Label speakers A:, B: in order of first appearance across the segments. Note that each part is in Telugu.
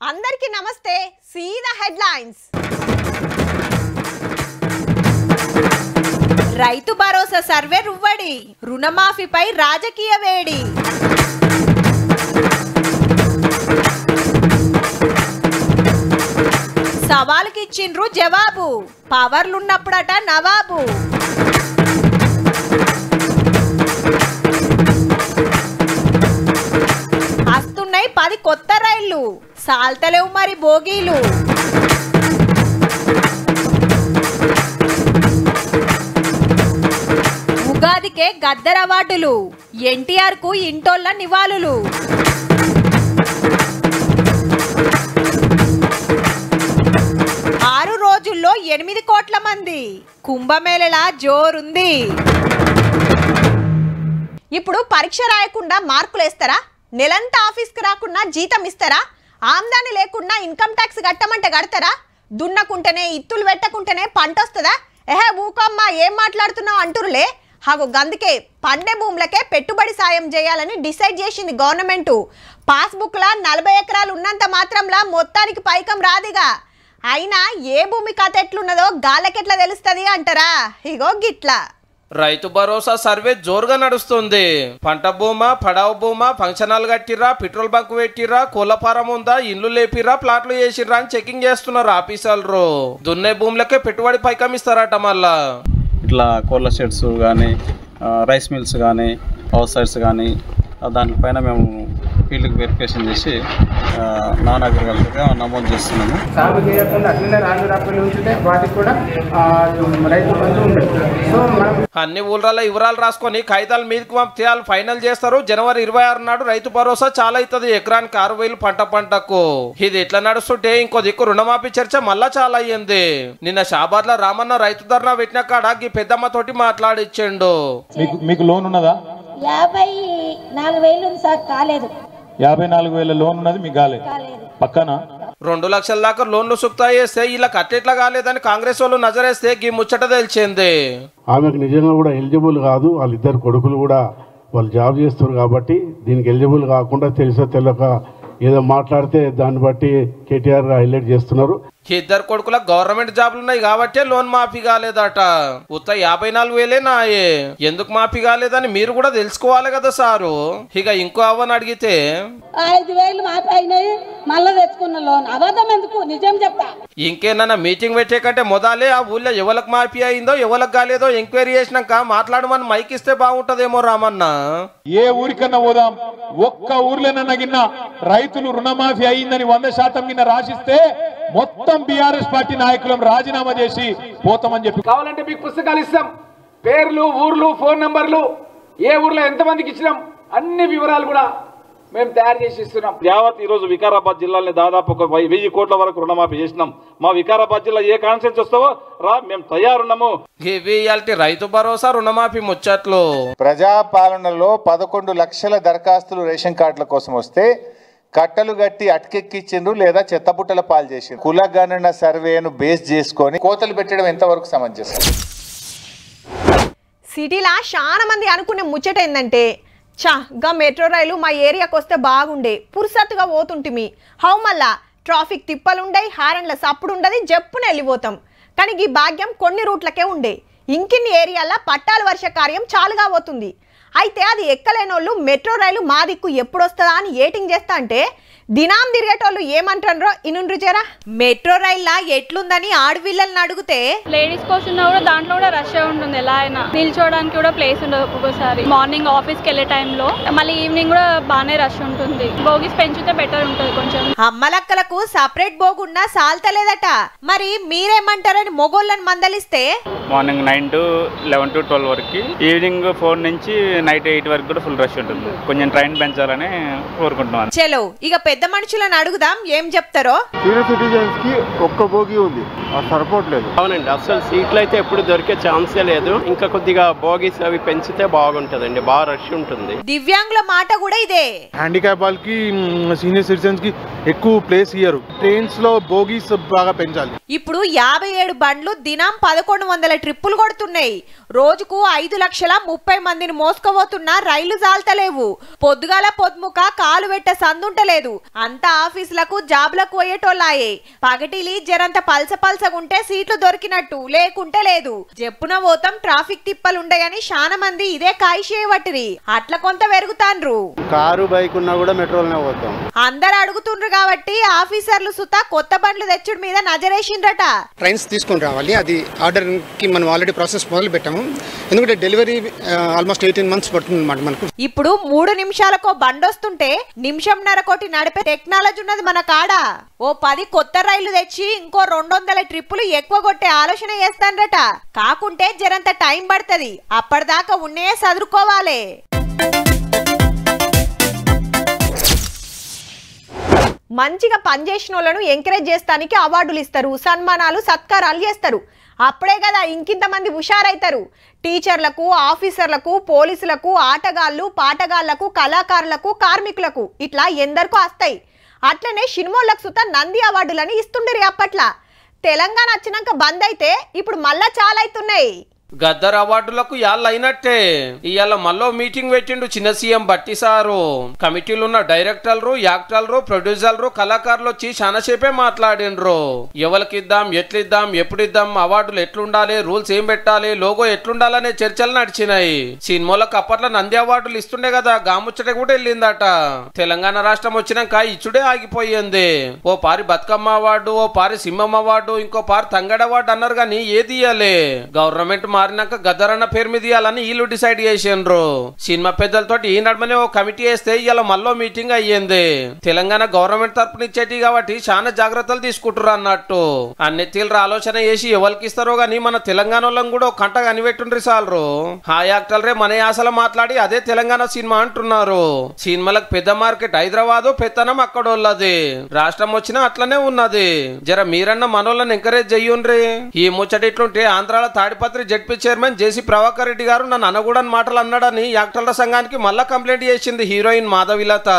A: అందరికీ నమస్తే సీదా హెడ్లైన్స్ రైతు భరోసా సర్వే రువ్వడి రుణమాఫీపై రాజకీయ వేడి సవాలుకి ఇచ్చిండ్రు జవాబు పవర్లున్నప్పుడట నవాబు వస్తున్నాయి 10 కొత్త రైళ్లు సాల్తలేవు మరి బోగీలు ఉగాదికే గద్దర్ అవార్డులు ఎన్టీఆర్ కు ఇంటోళ్ళ నివాళులు ఆరు రోజుల్లో 8 కోట్ల మంది కుంభమేళలా జోరుంది. ఇప్పుడు పరీక్ష రాయకుండా మార్కులు వేస్తారా? నెలంతా ఆఫీస్కి రాకుండా జీతం ఇస్తారా? ఆమ్దాని లేకుండా ఇన్కమ్ ట్యాక్స్ కట్టమంటే కడతారా? దున్నకుంటేనే ఇత్తులు పెట్టకుంటేనే పంట వస్తుందా? ఊకమ్మా ఏం మాట్లాడుతున్నావు అంటురులే. అందుకే పండే భూములకే పెట్టుబడి సాయం చేయాలని డిసైడ్ చేసింది గవర్నమెంట్. పాస్బుక్లా 40 ఎకరాలు ఉన్నంత మాత్రంలా మొత్తానికి పైకం రాదిగా. అయినా ఏ భూమి కథ ఎట్లున్నదో గాలకెట్లా తెలుస్తుంది అంటారా? ఇగో గిట్లా
B: రైతు భరోసా సర్వే జోరుగా నడుస్తుంది. పంట భూమా, పడావు భూమా, ఫంక్షన్ హాల్ కట్టిర్రా, పెట్రోల్ బంక్ పెట్టిర్రా, కోళ్ల ఫారం ఉందా, ఇల్లు లేపిర్రా, ప్లాట్లు చేసిర్రా అని చెకింగ్ చేస్తున్నారు ఆఫీసర్లు. దున్నే భూములకే పెట్టుబడి పైకం ఇస్తారట. మళ్ళా
C: ఇట్లా కోళ్ళ షెడ్స్ కానీ, రైస్ మిల్స్ కానీ, హౌస్ సైడ్స్ కానీ దానిపైన మేము ఫీల్డ్కి వెరిఫికేషన్ చేసి నాన్ అగ్రికల్చర్గా నమోదు చేస్తున్నాము.
D: సాగు చేయకుండా అట్లనే రాజు రాకుండా ఉంచితే వాటికి కూడా రైతు బంధు ఉండదు. సో మనం
B: అన్ని ఊళ్ళ వివరాలు రాసుకొని కాగితాల మీదకి పంపితే ఫైనల్ చేస్తారు. జనవరి 26 నాడు రైతు భరోసా చాలా అవుతుంది. ఎకరానికి 6,000 పంటకు. ఇది ఎట్లా నడుస్తుంటే ఇంకో దిక్కు రుణమాఫీ చర్చ మళ్ళా చాలా అయ్యింది. నిన్న షాబాద్ లో రామన్న రైతు ధర్నా పెట్టిన కాడ ఈ పెద్దమ్మ తోటి మాట్లాడిచ్చిండు.
E: మీకు లోన్ ఉన్నదా?
F: 54,000 ఉంది సార్, కాలేదు.
E: 54,000 లోన్ ఉన్నది, మీకు కాలేదు. పక్కన
B: 2 లక్షల దాకా లోన్లు సుక్తా చేస్తే వీళ్ళకి అట్లెట్లా కాలేదని కాంగ్రెస్ వాళ్ళు నజరేస్తే ఈ ముచ్చట తెలిసింది.
G: ఆమెకు నిజంగా కూడా ఎలిజిబుల్ కాదు. వాళ్ళిద్దరు కొడుకులు కూడా వాళ్ళు జాబ్ చేస్తారు కాబట్టి దీనికి ఎలిజిబుల్ కాకుండా తెలిసో తెలియక ఏదో మాట్లాడితే దాన్ని బట్టి కేటీఆర్ హైలైట్ చేస్తున్నారు.
B: ఇద్దరు కొడుకుల గవర్నమెంట్ జాబ్లు ఉన్నాయి కాబట్టి లోన్ మాఫీ కాలేదట. ఉత్త 54,000 నాయే. ఎందుకు మాఫీ కాలేదని మీరు కూడా తెలుసుకోవాలి కదా సారు. ఇక ఇంకో అవ్వని అడిగితే
F: 5,000 మాఫీ అయినాయి, మళ్ళా తెచ్చుకున్న లోన్. అబద్ధం ఎందుకు, నిజం చెప్తా.
B: ఇంకేనా మీటింగ్ పెట్టే కంటే మొదలే ఆ ఊళ్ళో ఎవరికి మాఫీ అయిందో ఎవరికి కాలేదో ఎంక్వైరీ చేసినాక మాట్లాడమని మైక్ ఇస్తే బాగుంటదేమో రామన్న.
E: ఏ ఊరికన్నా పోదాం, ఒక్క ఊర్లోనన్నా గిన్న రైతులు రుణమాఫీ అయిందని 100% గిన్న రాసిస్తే మొత్తం బీఆర్ఎస్ పార్టీ నాయకులం రాజీనామా చేసి పోతామని చెప్పి.
D: కావాలంటే మీకు పుస్తకాలు ఇస్తాం, పేర్లు, ఊర్లు, ఫోన్ నంబర్లు, ఏ ఊర్లో ఎంతమందికి ఇచ్చినాం అన్ని వివరాలు కూడా మేము తయారు చేసి ఇస్తున్నాం.
H: యావత్ ఈ రోజు వికారాబాద్ జిల్లాని దాదాపు 1,000 కోట్ల వరకు రుణమాఫీ చేసినాం. మా వికారాబాద్ జిల్లా ఏ కాన్సెన్స్ వస్తావో రా, మేము తయారున్నాము.
B: ఇవి రైతు భరోసా రుణమాఫీ ముచ్చట్లు.
I: ప్రజాపాలనలో 11 లక్షల దరఖాస్తులు రేషన్ కార్డుల కోసం వస్తే కట్టలు గట్టి అటకెక్కిచ్చిండ్రు లేదా చెత్తబుట్టల పాలు చేసిండ్రు. కులగణన సర్వేను బేస్ చేసుకొని కోతలు పెట్టడం ఎంతవరకు సమంజసం?
A: సిటీలా చాలా మంది అనుకునే ముచ్చట ఏంటంటే గా మెట్రో రైలు మా ఏరియాకి వస్తే బాగుండే, పురుసత్తుగా పోతుంటిమి. మళ్ళా ట్రాఫిక్ తిప్పలుండయి, హారన్ల సప్పుడు ఉండదు, జప్పున వెళ్ళిపోతాం. కానీ ఈ భాగ్యం కొన్ని రూట్లకే ఉండే. ఇంకిన్ని ఏరియాల పట్టాల వర్ష కార్యం చాలుగా పోతుంది. అయితే అది ఎక్కలేనోళ్ళు మెట్రో రైలు మా దిక్కు ఎప్పుడు వస్తుందా అని ఏటింగ్ చేస్తా అంటే దినాం తిరిగేటోళ్ళు ఏమంటారో ఇనుండ్రు చేరా. మెట్రో రైల్లా ఎట్లుందని ఆడపిల్లల్ని అడిగితే
J: లేడీస్ కోసం కూడా దాంట్లో కూడా రష్ ఉంటుంది. ఎలా అయినా నిల్చోడానికి కూడా ప్లేస్ ఉండదు. ఒక్కొక్కసారి మార్నింగ్ ఆఫీస్కి వెళ్ళే టైంలో, మళ్ళీ ఈవినింగ్ కూడా బాగానే రష్ ఉంటుంది. బోగీస్ పెంచితే బెటర్ ఉంటుంది కొంచెం.
A: అమ్మలక్కలకు సపరేట్ బోగున్నా సాల్తలేదట. మరి మీరేమంటారని మొగోళ్ళని మందలిస్తే
C: మార్నింగ్ 9 to 11 to 12 వరకు, ఈవినింగ్ 4 నుంచి నైట్ 8 వరకు కూడా ఫుల్ రష్ ఉంటుంది. కొంచెం ట్రైన్ పెంచాలని కోరుకుంటున్నాను.
A: చలో ఇక పెద్ద మనుషులను అడుగుదాం ఏం చెప్తారో.
G: సీనియర్ సిటిజన్స్ కి ఒక్క బోగి ఉంది, సరిపోవట్లేదు.
K: అవునండి, అసలు సీట్లు అయితే ఎప్పుడు దొరికే ఛాన్సే లేదు. ఇంకా కొద్దిగా బోగీస్ అవి పెంచితే బాగుంటదండి, బాగా రష్ ఉంటుంది.
A: దివ్యాంగుల మాట కూడా ఇదే.
G: హ్యాండిక్యాప్ వాళ్ళకి, సీనియర్ సిటిజన్స్ కి
L: ఎక్కువ ప్లేస్ ఇయ్యరు. ట్రైన్స్లో బోగీస్ బాగా పెంచాలి.
A: ఇప్పుడు 57 బండ్లు దినం 1100 ట్రిప్పులు కొడుతున్నాయి. రోజుకు 5,30,000 మందిని మోసుకుపోతున్న రైళ్లు జాల్తలేవు. పొద్దుగాల పొద్దుముక కాలు పెట్ట సందుంటలేదు. అంతా ఆఫీసులకు జాబ్లకు పోయేటోళ్ళాయే. పగటిలి జరంత పల్సగుంటే సీట్లు దొరికినట్టు, లేకుంటే లేదు. చెప్పున పోతాం ట్రాఫిక్ తిప్పలుండయని చాలా మంది ఇదే కాయిషేయబట్టిరి. అట్లా కొంత పెరుగుతాండ్రు.
L: కారు బైక్ ఉన్నా కూడా మెట్రోలోనే పోతాం.
A: అందరు అడుగుతుండ్రు కాబట్టి ఆఫీసర్లు సుతా కొత్త బండ్లు తెచ్చుడు మీద నజరేసిండ్రట.
M: ట్రైన్స్ తీసుకొని రావాలి. అది ఆర్డర్ కి మనం ఆల్రెడీ ప్రాసెస్ మొదలు పెట్టాము. ఎందుకంటే డెలివరీ ఆల్మోస్ట్ 18 months పడుతుంది అన్నమాట మనకు.
A: ఇప్పుడు 3 నిమిషాలకో బండి వస్తుంటే నిమిషంన్నర కోటి నడిపే టెక్నాలజీ ఉన్నది మన కాడ. ఓ 10 కొత్త రైళ్లు తెచ్చి ఇంకో 200 ట్రిప్పులు ఎక్కువ కొట్టే ఆలోచన చేస్తాండ్రట. కాకుంటే జరంత టైం పడుతుంది. అప్పటిదాకా ఉన్నే చదువుకోవాలి. మంచిగా పనిచేసిన వాళ్ళను ఎంకరేజ్ చేస్తానికి అవార్డులు ఇస్తారు, సన్మానాలు సత్కారాలు చేస్తారు. అప్పుడే కదా ఇంకింతమంది హుషారైతారు. టీచర్లకు, ఆఫీసర్లకు, పోలీసులకు, ఆటగాళ్ళు, పాటగాళ్లకు, కళాకారులకు, కార్మికులకు ఇట్లా ఎందరికో వస్తాయి. అట్లనే సినిమాలకు సుతా నంది అవార్డులని ఇస్తుండరు. అప్పట్లా తెలంగాణ వచ్చినాక బంద్ అయితే ఇప్పుడు మళ్ళా చాలా అవుతున్నాయి.
B: గద్దర్ అవార్డులకు యాళ్ళు అయినట్టే. ఇవాళ మళ్ళీ మీటింగ్ పెట్టిండు చిన్న సీఎం బట్టి సారు. కమిటీలు ఉన్న డైరెక్టర్లు, యాక్టర్లు, ప్రొడ్యూసర్లు, కళాకారులు వచ్చి చాలాసేపే మాట్లాడిండ్రు. ఎవరికి ఇద్దాం, ఎట్లిద్దాం, ఎప్పుడిద్దాం, అవార్డులు ఎట్లుండాలి, రూల్స్ ఏం పెట్టాలి, లోగో ఎట్లుండాలనే చర్చలు నడిచినాయి. సినిమాలకు అప్పట్లో నంది అవార్డులు ఇస్తుండే కదా, గాముచ్చట కూడా వెళ్ళిందట. తెలంగాణ రాష్ట్రం వచ్చినాక ఇచ్చుడే ఆగిపోయింది. ఓ పారి బతుకమ్మ అవార్డు, ఓ పారి సింహం అవార్డు, ఇంకో పారి తంగడ అవార్డు అన్నారు కానీ ఏది ఇయ్యాలి. గవర్నమెంట్ మారినాక గద్దర్ అన్న పేరు మీద ఇవ్వాలని వీళ్ళు డిసైడ్ చేసిండ్రు. సినిమా పెద్దలతో ఈ నడమనే ఓ కమిటీ వేస్తే ఇవాళ మళ్ళీ మీటింగ్ అయ్యింది. తెలంగాణ గవర్నమెంట్ తరపున ఇచ్చేటి కాబట్టి చాలా జాగ్రత్తలు తీసుకుంటారు అన్నట్టు. అన్ని తీవ్ర ఆలోచన చేసి ఎవరికి ఇస్తారో గానీ మన తెలంగాణ వాళ్ళని కూడా ఒక కంట కనిపెట్టుండ్రి సాలరు. ఆ యాక్టర్లే మన యాసలో మాట్లాడి అదే తెలంగాణ సినిమా అంటున్నారు. సినిమాలకు పెద్ద మార్కెట్ హైదరాబాదు, పెత్తనం అక్కడోళ్ళది. రాష్ట్రం వచ్చినా అట్లనే ఉన్నది. జర మీరన్న మనోళ్ళని ఎంకరేజ్ చెయ్యుండ్రి. ఈ ముచ్చట ఇట్లుంటే ఆంధ్రాల తాడిపత్రి జడ్పీ చైర్మన్ జేసీ ప్రభాకర్ రెడ్డి గారు నన్ను అనగూడని మాటలు అన్నాడని యాక్టర్ల సంఘానికి మళ్ళా కంప్లైంట్ చేసింది హీరోయిన్ మాధవిలత.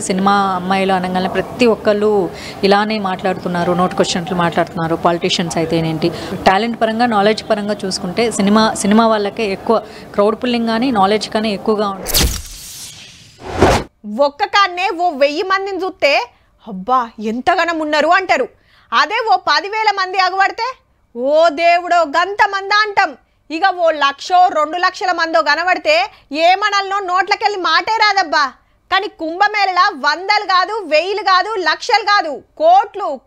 N: సినిమా అమ్మాయిలు అనగానే ప్రతి ఒక్కళ్ళు ఇలానే మాట్లాడుతున్నారు, నోటికొచ్చినట్లు మాట్లాడుతున్నారు. పాలిటీషియన్స్ అయితే ఏంటి, టాలెంట్ పరంగా, నాలెడ్జ్ పరంగా చూసుకుంటే సినిమా వాళ్ళకే ఎక్కువ క్రౌడ్ పుల్లింగ్ కానీ నాలెడ్జ్ కానీ ఎక్కువగా ఉంటుంది.
A: ఒక్క కాన్నే ఓ 1000 మందిని చూస్తే అబ్బా ఎంతగానం ఉన్నారు అంటారు. అదే ఓ 10,000 మంది అగబడితే ఓ దేవుడో గంత మంది అంటాం. ఇక ఓ 1,00,000 2,00,000 మందో కనబడితే ఏమనల్లో నోట్లకెళ్ళి మాటే రాదబ్బా. కానీ కుంభమేళలా 100 కాదు, 1000 కాదు, లక్షలు కాదు,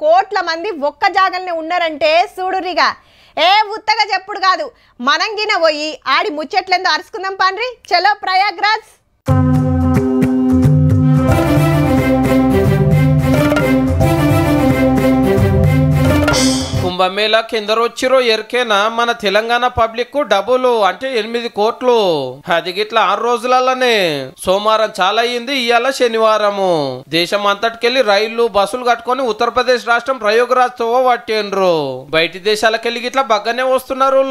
A: కోట్ల మంది ఒక్క జాగల్నే ఉన్నారంటే చూడురిగా. ఏ ఉత్తగా చెప్పుడు కాదు, మనం గిన పోయి ఆడి ముచ్చట్లేందో అరుచుకుందాం పాండ్రి. చలో ప్రయాగ్రాజ్.
B: కుంభమేళా కిందరు వచ్చిరో ఎరికేనా మన తెలంగాణ పబ్లిక్ డబ్బులు అంటే 8 కోట్లు. అది గిట్లా 6 రోజులలోనే. సోమవారం చాలా అయ్యింది, ఇవాళ శనివారము. దేశం అంతటికెళ్ళి రైళ్లు, బస్సులు కట్టుకొని ఉత్తరప్రదేశ్ రాష్ట్రం ప్రయోగరాజ్ తోవ పట్టిండ్రు. బయటి దేశాలకెళ్ళి గిట్లా బగ్గనే వస్తున్నారు.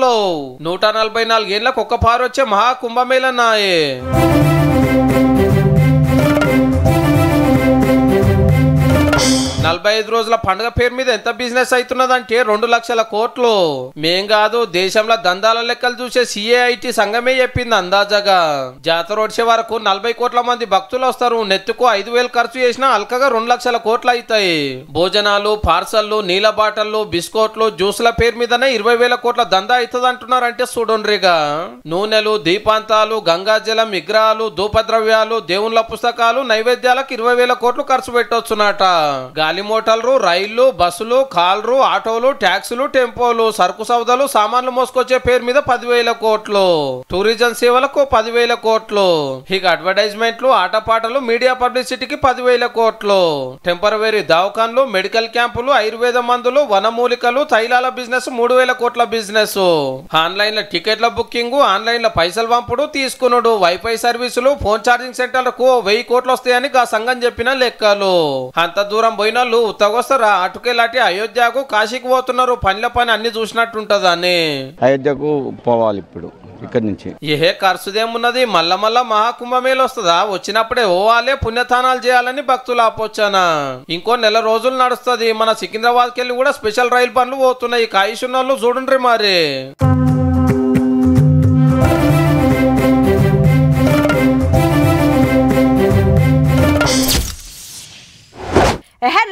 B: 144 ఏళ్ళకు ఒక్క పారు వచ్చే మహా కుంభమేళా నాయే. 45 రోజుల పండుగ పేరు మీద ఎంత బిజినెస్ అవుతున్నదంటే 2 లక్షల కోట్లు. మేం కాదు, దేశంలో దందాల లెక్కలు చూసే CAIT సంఘమే చెప్పింది అందాజగా. జాతర వచ్చే వరకు 40 కోట్ల మంది భక్తులు వస్తారు. నెత్తుకు 5,000 ఖర్చు చేసినా అల్కగా 2 లక్షల కోట్లు అవుతాయి. భోజనాలు, పార్సల్లు, నీళ్ళ బాటళ్లు, బిస్కోట్లు, జ్యూస్ల పేరు మీదనే 20,000 కోట్ల దందా అవుతుంది అంటున్నారంటే చూడండిగా. నూనెలు, దీపాంతాలు, గంగాజలం, విగ్రహాలు, ధూపద్రవ్యాలు, దేవుళ్ళ పుస్తకాలు, నైవేద్యాలకు 20,000 కోట్లు ఖర్చు పెట్టొచ్చునట. గాలి మోటార్లు, రైళ్లు, బస్సులు, కార్లు, ఆటోలు, ట్యాక్సీలు, టెంపోలు, సరుకు సౌదాలు, సామాన్లు మోసుకొచ్చే పేరు మీద 10,000 కోట్లు. టూరిజం సేవలకు 10,000 కోట్లు. ఇక అడ్వర్టైజ్మెంట్లు, ఆటపాటలు, మీడియా పబ్లిసిటీకి 10,000 కోట్లు. టెంపరవరీ దవాఖాన్లు, మెడికల్ క్యాంపులు, ఆయుర్వేద మందులు, వనమూలికలు, తైలాల బిజినెస్ 3,000 కోట్ల బిజినెస్. ఆన్లైన్ లో టికెట్ల బుకింగ్, ఆన్లైన్ లో పైసలు పంపుడు, తీసుకునుడు, వైఫై సర్వీసులు, ఫోన్ ఛార్జింగ్ సెంటర్లకు 1000 కోట్లు వస్తాయని ఆ సంఘం చెప్పిన లెక్కలు. అంత దూరం పోయిన వాళ్ళు ఉత్తగొస్తారా? అటుకెళ్ళి అయోధ్యకు, కాశీకి పోతున్నారు. పనిలో పని అన్ని చూసినట్టుంటదని.
O: అయోధ్యకు పోవాలి ఇప్పుడు ఇక్కడి నుంచి.
B: ఏ ఖర్చుదేమున్నది, మళ్ళా మహాకుంభమేళ వస్తుందా? వచ్చినప్పుడే ఓవాలే పుణ్యతానాలు చేయాలని భక్తులు ఆపోచ్చానా. ఇంకో నెల రోజులు నడుస్తుంది. మన సికింద్రాబాద్కి వెళ్ళి కూడా స్పెషల్ రైలు పనులు పోతున్నాయి. కాయిషున్నోళ్ళు చూడండి మరి.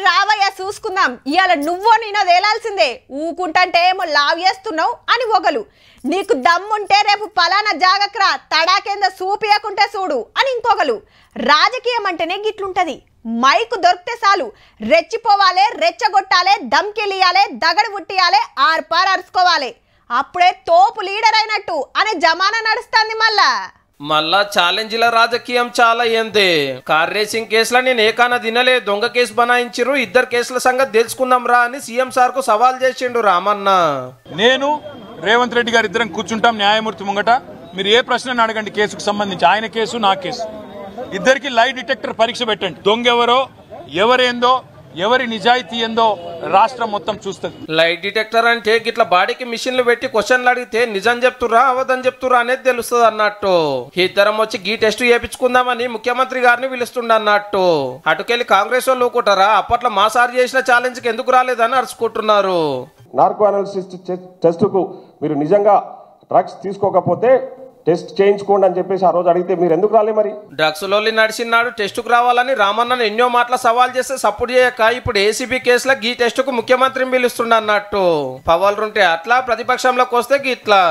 A: రావయ్య చూసుకుందాం, ఇవాళ నువ్వో నేనో తేలాల్సిందే. ఊకుంటే ఏమో లావ్ చేస్తున్నావు అని ఒకలు, నీకు దమ్ముంటే రేపు పలానా జాగక్రా తడాకేంద సూపియకుంటే చూడు అని ఇంకొకలు. రాజకీయం అంటేనే గిట్లుంటది. మైకు దొరికితే చాలు రెచ్చిపోవాలి, రెచ్చగొట్టాలి, దమ్కిలియాలి, దగడు పుట్టియాలి, ఆర్పార్ అరుచుకోవాలి. అప్పుడే తోపు లీడర్ అయినట్టు అనే జమానా నడుస్తుంది.
B: మళ్ళా ఛాలెంజ్ల రాజకీయం చాలా ఏంది. కార్ రేసింగ్ కేసులో నేను ఏకాన తినలే, దొంగ కేసు బనాయించిరు. 2 కేసుల సంగతి తెలుసుకుందాం రా అని సీఎం సార్ కు సవాల్ చేసిండు రామన్న.
E: నేను రేవంత్ రెడ్డి గారు ఇద్దరం కూర్చుంటాం న్యాయమూర్తి ముంగట. మీరు ఏ ప్రశ్న అడగండి కేసుకు సంబంధించి, ఆయన కేసు నా కేసు, ఇద్దరికి లై డిటెక్టర్ పరీక్ష పెట్టండి. దొంగ ఎవరో, ఎవరేందో, ఎవరి నిజాయితీ ఏందో రాష్ట్రం మొత్తం చూస్తుంది.
B: లైట్ డిటెక్టర్ అంటే గిట్లా బాడీకి మిషన్లు పెట్టి క్వశ్చన్లు అడిగితే నిజం చెప్తురా అవదని చెప్తురా అనేది తెలుస్తుంది అన్నట్టు. ఇద్దరం వచ్చి గీ టెస్ట్ చేయించుకుందామని ముఖ్యమంత్రి గారిని పిలుస్తుండ అన్నట్టు. అటుకెళ్లి కాంగ్రెస్ వాళ్ళు ఊకుంటారా? అప్పట్లో మా సార్ చేసిన ఛాలెంజ్ కి ఎందుకు రాలేదని అరుచుకుంటున్నారు.
P: నార్కో అనాలిసిస్ టెస్ట్ కు మీరు నిజంగా డ్రగ్స్ తీసుకోకపోతే టెస్ట్ చేయించుకోండి అని చెప్పేసి ఆ రోజు అడిగితే మీరు ఎందుకు రాలే? మరి
B: డ్రగ్స్ లోలి నడిచినాడు టెస్టుకు రావాలని రామన్నను ఎన్నో మాటల సవాల్ చేస్తే సపోర్ట్ చేయక ఇప్పుడు ఏసీబీ కేసులో గీ టెస్టుకు ముఖ్యమంత్రిని పిలుస్తుండ అన్నట్టు. పవర్లుంటే అట్లా, ప్రతిపక్షంలోకి వస్తే ఇట్లా.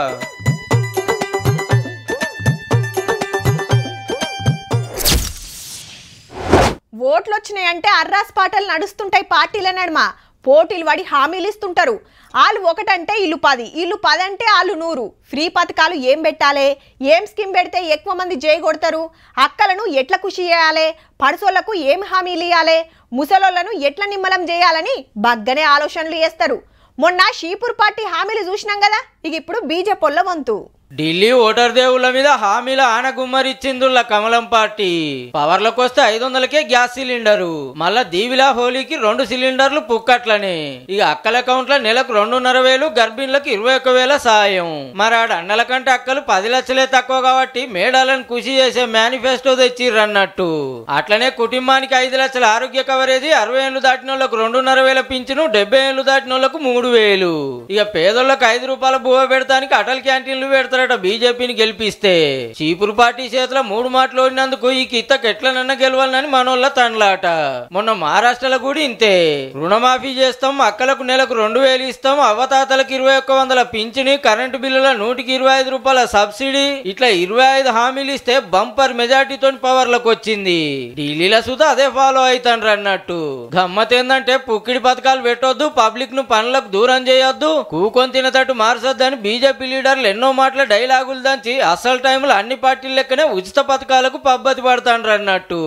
A: ఓట్లు వచ్చినాయంటే అర్రాస్ పాటలు నడుస్తుంటాయి పార్టీల నడుమ. పోటీలు పడి హామీలు ఇస్తుంటారు. వాళ్ళు ఒకటంటే ఇల్లు 10, ఇల్లు 10 అంటే వాళ్ళు 100. ఫ్రీ పథకాలు ఏం పెట్టాలి, ఏం స్కీమ్ పెడితే ఎక్కువ మంది చేయగొడతారు, అక్కలను ఎట్లా ఖుషి చేయాలి, పడుసోళ్లకు ఏం హామీలు ఇవ్వాలి, ముసలోళ్లను ఎట్లా నిమ్మలం చేయాలని బగ్గనే ఆలోచనలు చేస్తారు. మొన్న షీపూర్ పార్టీ హామీలు చూసినాం కదా, ఇక ఇప్పుడు బీజేపీల వంతు.
Q: ఢిల్లీ ఓటర్ దేవుళ్ళ మీద హామీల ఆనగుమ్మరిచ్చిందుళ్ళ కమలం పార్టీ. పవర్లకు వస్తే 500కే గ్యాస్ సిలిండరు, మళ్ళా దీవిలా హోలీకి 2 సిలిండర్లు పుక్కట్లనే. ఇక అక్కల అకౌంట్ల నెలకు 2,500,000, గర్భిణులకు 21,000 సాయం. మరాడ అన్నల కంటే అక్కలు 10 లక్షలే తక్కువ కాబట్టి మేడాలను ఖుషి చేసే మేనిఫెస్టో తెచ్చిర్రన్నట్టు. అట్లనే కుటుంబానికి 5 లక్షల ఆరోగ్య కవరేజీ, 60 ఏళ్లు దాటిన వాళ్ళకు 2,500,000 పింఛను, 70 ఏళ్లు దాటిన వాళ్ళకు 3,000. ఇక పేదోళ్లకు 5 రూపాయల బువ్వ పెడతానికి అటల్ క్యాంటీన్లు పెడతారు బీజేపీని గెలిపిస్తే. చీపురు పార్టీ చేతిలో 3 మాటలు ఓడినందుకు ఈ కిత్తకు ఎట్లనన్నా గెలవాలని మనోళ్ళ తండ్లాట. మొన్న మహారాష్ట్రలో కూడా ఇంతే. రుణమాఫీ చేస్తాం, అక్కలకు నెలకు 2,000 ఇస్తాం, అవ్వతాతలకు 2,100 పింఛని, కరెంటు బిల్లుల 125 రూపాయల సబ్సిడీ, ఇట్లా 25 హామీలు ఇస్తే బంపర్ మెజార్టీతో పవర్లకు వచ్చింది. ఢిల్లీలో సుధా అదే ఫాలో అవుతాండ్రు అన్నట్టు. గమ్మత్ ఏందంటే పుక్కిడి పథకాలు పెట్టొద్దు, పబ్లిక్ ను పనులకు దూరం చేయొద్దు, కూకొని తినతట్టు మార్చొద్దని బీజేపీ లీడర్లు ఎన్నో మాటలు డైలాగులు దంచి అసలు టైంలో అన్ని పార్టీల లెక్కనే ఉచిత పథకాలకు పబ్బతి పడతాండ్రు అన్నట్టు.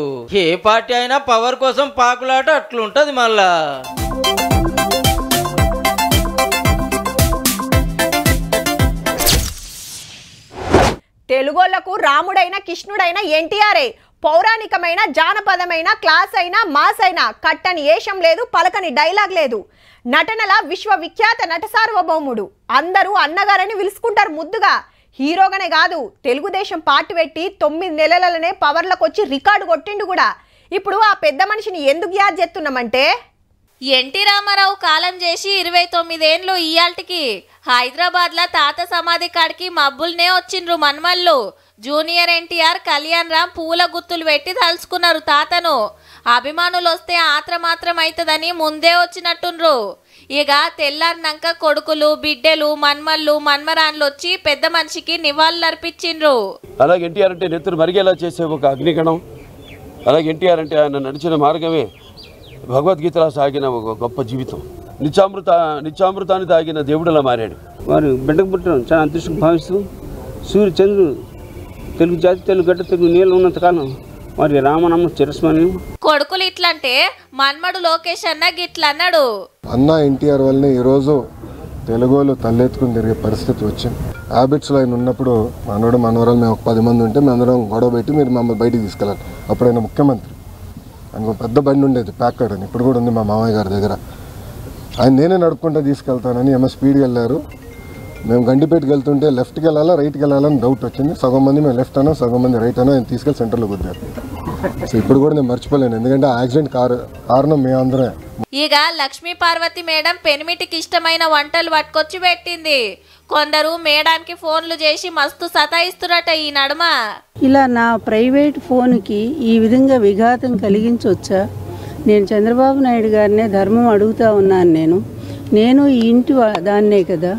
Q: ఏ పార్టీ అయినా పవర్ కోసం పాకులాట అట్లుంటది మళ్ళా.
A: తెలుగోళ్లకు రాముడైన కృష్ణుడైన ఎన్టీఆర్ఏ. పౌరాణికమైన, జానపదమైన, క్లాస్ అయినా, మాస్ అయినా కట్టని ఏషం లేదు, పలకని డైలాగ్ లేదు. నటనల విశ్వవిఖ్యాత నట సార్వభౌముడు. అందరూ అన్నగారని పిలుచుకుంటారు ముద్దుగా. హీరోగానే కాదు, తెలుగుదేశం పార్టీ పెట్టి 9 నెలలనే పవర్లకు వచ్చి రికార్డు కొట్టిండు కూడా. ఇప్పుడు ఆ పెద్ద మనిషిని ఎందుకు యాద్ చేస్తున్నామంటే,
R: ఎన్టీ రామారావు కాలం చేసి 29 ఏండ్లు ఇయాల్టికి హైదరాబాద్లో తాత సమాధి కాడికి మబ్బుల్నే వచ్చిండ్రు మన్మల్లు. జూనియర్ ఎన్టీఆర్, కళ్యాణ్ రామ్ పూల గుత్తులు పెట్టి తలుచుకున్నారు తాతను. అభిమానులు వస్తే ఆత్రమాత్రం అవుతుందని ముందే వచ్చినట్టుండ్రు. ఇక తెల్లారినాక కొడుకులు, బిడ్డలు, మన్మళ్ళు, మన్మరాన్లు వచ్చి పెద్ద మనిషికి నివాళులు అర్పించిండ్రు.
S: అలాగే ఎన్టీఆర్ అంటే నెత్తురు మరిగేలా చేసే ఒక అగ్నిగణం. అలాగే ఎన్టీఆర్ అంటే ఆయన నడిచిన మార్గమే భగవద్గీతలా సాగిన ఒక గొప్ప జీవితం. నిత్యామృతాన్ని తాగిన దేవుడులా మారాడు.
T: వారు బిడ్డకు పుట్టడం చాలా అదృష్టం భావిస్తూ సూర్య చంద్రుడు తెలుగు జాతి, తెలుగు గడ్డ, తెలుగు నీళ్ళు ఉన్నంత కాలం వారి రామనామ చిరస్మరణీయం.
R: కొడుకులు ఇట్లంటే మన్మడు లోకేష్ అన్న గిట్లన్నాడు.
U: అన్న ఎన్టీఆర్ వల్లనే ఈరోజు తెలుగులో తలెత్తుకుని తిరిగే పరిస్థితి వచ్చింది. హ్యాబిట్స్లో ఆయన ఉన్నప్పుడు మనోడు మనవరాలు మేము ఒక 10 మంది ఉంటే మేము అందరం గొడవ పెట్టి మీరు మమ్మల్ని బయటికి తీసుకెళ్ళాలి. అప్పుడు ఆయన ముఖ్యమంత్రి. ఆయనకు పెద్ద బండి ఉండేది, ప్యాకర్డ్ అని, ఇప్పుడు కూడా ఉంది మా మామయ్య గారి దగ్గర. ఆయన నేనే నడుపుకుంటూ తీసుకెళ్తానని ఏమో స్పీడ్గా వెళ్ళారు. మేము గండిపేటకి వెళ్తుంటే లెఫ్ట్కి వెళ్ళాలా రైట్కి వెళ్ళాలని డౌట్ వచ్చింది. సగం మంది మేము లెఫ్ట్ అనో సగం మంది రైట్ అనో ఆయన తీసుకెళ్ళి సెంటర్లో కుద్దారు. సో ఇప్పుడు కూడా నేను మర్చిపోలేను, ఎందుకంటే ఆ యాక్సిడెంట్ కారణం మేమందరే.
R: ఇక లక్ష్మీ పార్వతి మేడం పెనిమిటికి ఇష్టమైన వంటలు పట్టుకొచ్చి పెట్టింది. కొందరు మేడానికి ఫోన్లు చేసి మస్తు సతాయిస్తున్నట ఈ నడుమ.
O: ఇలా నా ప్రైవేట్ ఫోన్కి ఈ విధంగా విఘాతం కలిగించవచ్చా? నేను చంద్రబాబు నాయుడు గారినే ధర్మం అడుగుతా ఉన్నాను. నేను ఈ ఇంటి దాన్నే కదా,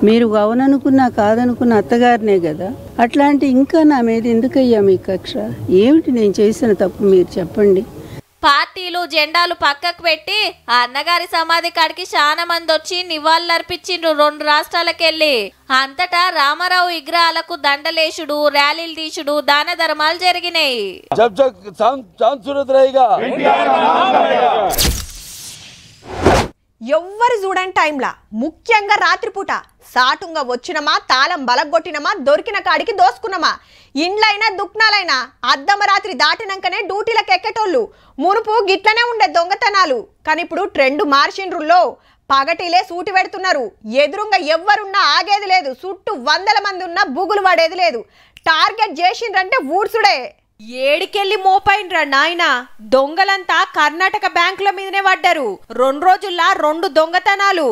O: మీరు అవుననుకున్నా కాదనుకున్న అత్తగారినే కదా. అట్లాంటి ఇంకా నా మీద ఎందుకయ్యా మీ కక్ష? ఏమిటి నేను చేసిన తప్పు మీరు చెప్పండి.
R: పార్టీలు జెండాలు పక్కకు పెట్టి ఆ అన్నగారి సమాధి కాడికి చాలా మంది వచ్చి నివాళులర్పించిండ్రు 2 రాష్ట్రాలకెళ్ళి. అంతటా రామారావు విగ్రహాలకు దండలేసుడు, ర్యాలీలు తీసుడు, దాన ధర్మాలు జరిగినాయి.
A: ఎవ్వరు చూడని టైంలా, ముఖ్యంగా రాత్రిపూట సాటుంగా వచ్చినమా, తాళం బలగొట్టినమా, దొరికిన కాడికి దోసుకున్నమా. ఇండ్లైనా దుక్నాలైనా అర్ధమరాత్రి దాటినాకనే డ్యూటీలకు ఎక్కేటోళ్ళు. మునుపు గిట్లనే ఉండే దొంగతనాలు. కానీ ఇప్పుడు ట్రెండ్ మార్చిండ్రుల్లో. పగటిలే సూటి పెడుతున్నారు. ఎదురుంగా ఎవ్వరున్నా ఆగేది లేదు. చుట్టూ 100 మంది ఉన్నా బుగులు పడేది లేదు. టార్గెట్ చేసిండ్రంటే ఊడ్సుడే. ఏడికెళ్ళి మోపైండ్రా నాయన. దొంగలంతా కర్ణాటక బ్యాంకుల మీదనే పడ్డారు. 2 రోజుల్లా 2 దొంగతనాలు.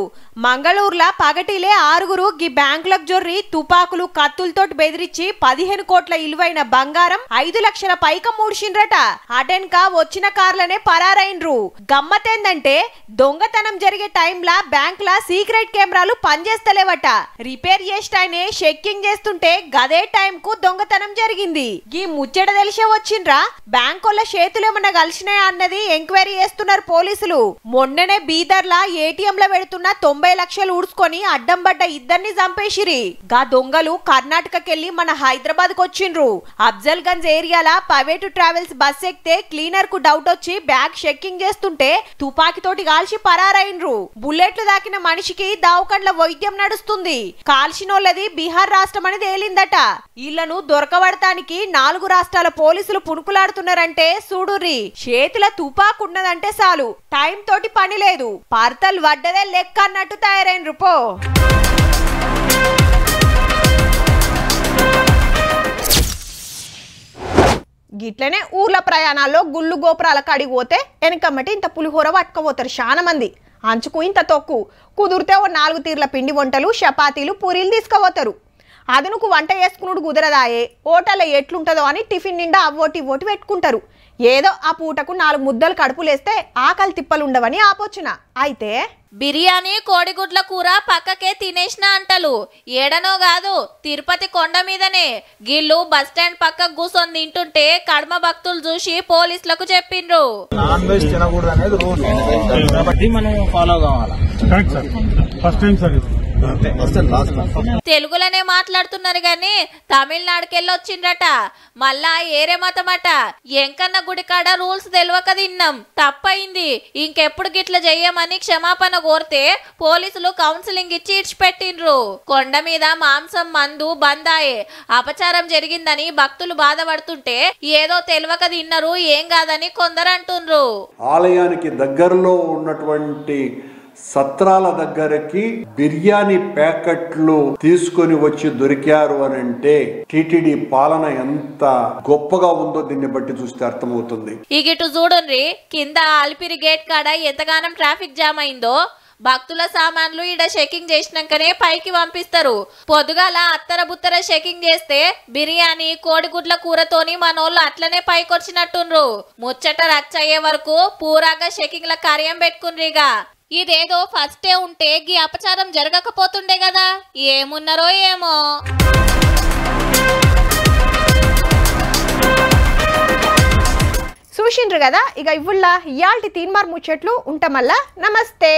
A: మంగళూరులా పగటిలే 6 గీ బ్యాంకులకు జొర్రి తుపాకులు కత్తులతోటి బెదిరించి 15 కోట్ల ఇలువైన బంగారం 5 లక్షల పైక మూడ్చిండ్రట. అటెన్క వచ్చిన కార్లనే పరారైండ్రు. గమ్మతేందంటే దొంగతనం జరిగే టైంలా బ్యాంకుల సీక్రెట్ కెమెరాలు పనిచేస్తలేవట. రిపేర్ చేస్తాయనే చెక్కింగ్ చేస్తుంటే గదే టైం కు దొంగతనం జరిగింది. గీ ముచ్చట తెలిసే వచ్చిండ్రా. బ్యాంకుల చేతులేమన్నా కలిసినాయా అన్నది ఎంక్వైరీ చేస్తున్నారు పోలీసులు. మొన్ననే బీదర్లా ఏటీఎంల పెడుతున్న 90 లక్షలు ఊడ్చుకొని అడ్డం పడ్డ 2 చంపేసిరి. గా దొంగలు కర్ణాటకకెళ్లి మన హైదరాబాద్ కు వచ్చిండ్రు. అఫ్జల్ గంజ్ ఏరియాల ప్రైవేటు ట్రావెల్స్ బస్ ఎక్కితే క్లీనర్ కు డౌట్ వచ్చి బ్యాగ్ చెక్కింగ్ చేస్తుంటే తుపాకితోటి కాల్చి పరారైండ్రు. బుల్లెట్లు దాకిన మనిషికి దావకండ్ల వైద్యం నడుస్తుంది. కాల్చినోళ్ళది బీహార్ రాష్ట్రం అని తేలిందట. వీళ్లను దొరకబడటానికి 4 రాష్ట్రాల పోలీసులు పుణుకులాడుతున్నారంటే చూడుర్రి. చేతుల తుపాకున్నదంటే చాలు, టైం తోటి పని లేదు. పార్తలు వడ్డదే లెక్క అన్నట్టు తయారైన పో. గిట్లనే ఊర్ల ప్రయాణాల్లో గుళ్ళు గోపురాల కాడికి పోతే వెనకమ్మటి ఇంత పులిహోర పట్టుకపోతారు చాలా మంది. అంచుకు ఇంత తొక్కు కుదిరితే 4 తీర్ల పిండి వంటలు, చపాతీలు, పూరీలు తీసుకుపోతారు. అదనుకు వంట చేసుకున్నాడు కుదరదాయే. హోటల్లో ఎట్లుంటుందో అని టిఫిన్ నిండా అవ్వోటి ఇవ్వోటి పెట్టుకుంటారు. ఏదో ఆ పూటకు 4 ముద్దలు కడుపులేస్తే ఆకలి తిప్పలు ఉండవని ఆపోచున. అయితే
R: బిర్యానీ, కోడిగుడ్ల కూర పక్కకే తినేసిన అంటలు. ఏడనో కాదు, తిరుపతి కొండ మీదనే. గిల్లు బస్టాండ్ పక్కకు కూర్చొని తింటుంటే కడమ భక్తులు చూసి పోలీసులకు చెప్పిండ్రు.
L: నాన్ వెజ్ తినకూడదు అనేది రూల్ కాబట్టి మనం ఫాలో కావాలి.
R: తెలుగులోనే మాట్లాడుతున్నారు గాని తమిళనాడుకెళ్ళొచ్చిండ్రట. మళ్ళా ఏరే మతమట. ఎంకన్న గుడికాడ రూల్స్ తెలియక తిన్నాం, తప్పయింది, ఇంకెప్పుడు గిట్ల చెయ్యమని క్షమాపణ కోరితే పోలీసులు కౌన్సిలింగ్ ఇచ్చి ఇడ్చిపెట్టిండ్రు. కొండ మీద మాంసం, మందు బందాయే. అపచారం జరిగిందని భక్తులు బాధపడుతుంటే ఏదో తెలియక తిన్నారు, ఏం కాదని కొందరు అంటుండ్రు.
V: ఆలయానికి దగ్గరలో ఉన్నటువంటి సత్రాల దగ్గరకి బిర్యానీ ప్యాకెట్లు తీసుకొని వచ్చి దొరికారు అని అంటే టిటిడి పాలన ఎంత గొప్పగా ఉందో దీన్ని బట్టి చూస్తే అర్థమవుతుంది.
R: ఇగిటు చూడండి, కింద అల్పిరి గేట్ కాడ ఎంతగానం ట్రాఫిక్ జామ్ అయిందో. భక్తుల సామాన్లు ఈడ చెకింగ్ చేసినాకనే పైకి పంపిస్తారు. పొద్దుగాల అత్తర బుత్తర చెకింగ్ చేస్తే బిర్యానీ, కోడిగుడ్ల కూరతోని మనోళ్ళు అట్లనే పైకొచ్చినట్టుండ్రు. ముచ్చట రచ్చయ్యే వరకు పూరాగా చెకింగ్ల కార్యం పెట్టుకుండ్రిగా. ఇదేదో ఫస్టే ఉంటే గీ అపచారం జరగకపోతుండే కదా, ఏమున్నారో ఏమో.
A: చూసిండ్రు కదా. ఇక ఇవ్వుల్లా ఇయాల్టి తీన్మార్ ముచ్చట్లు ఉంటామల్లా. నమస్తే.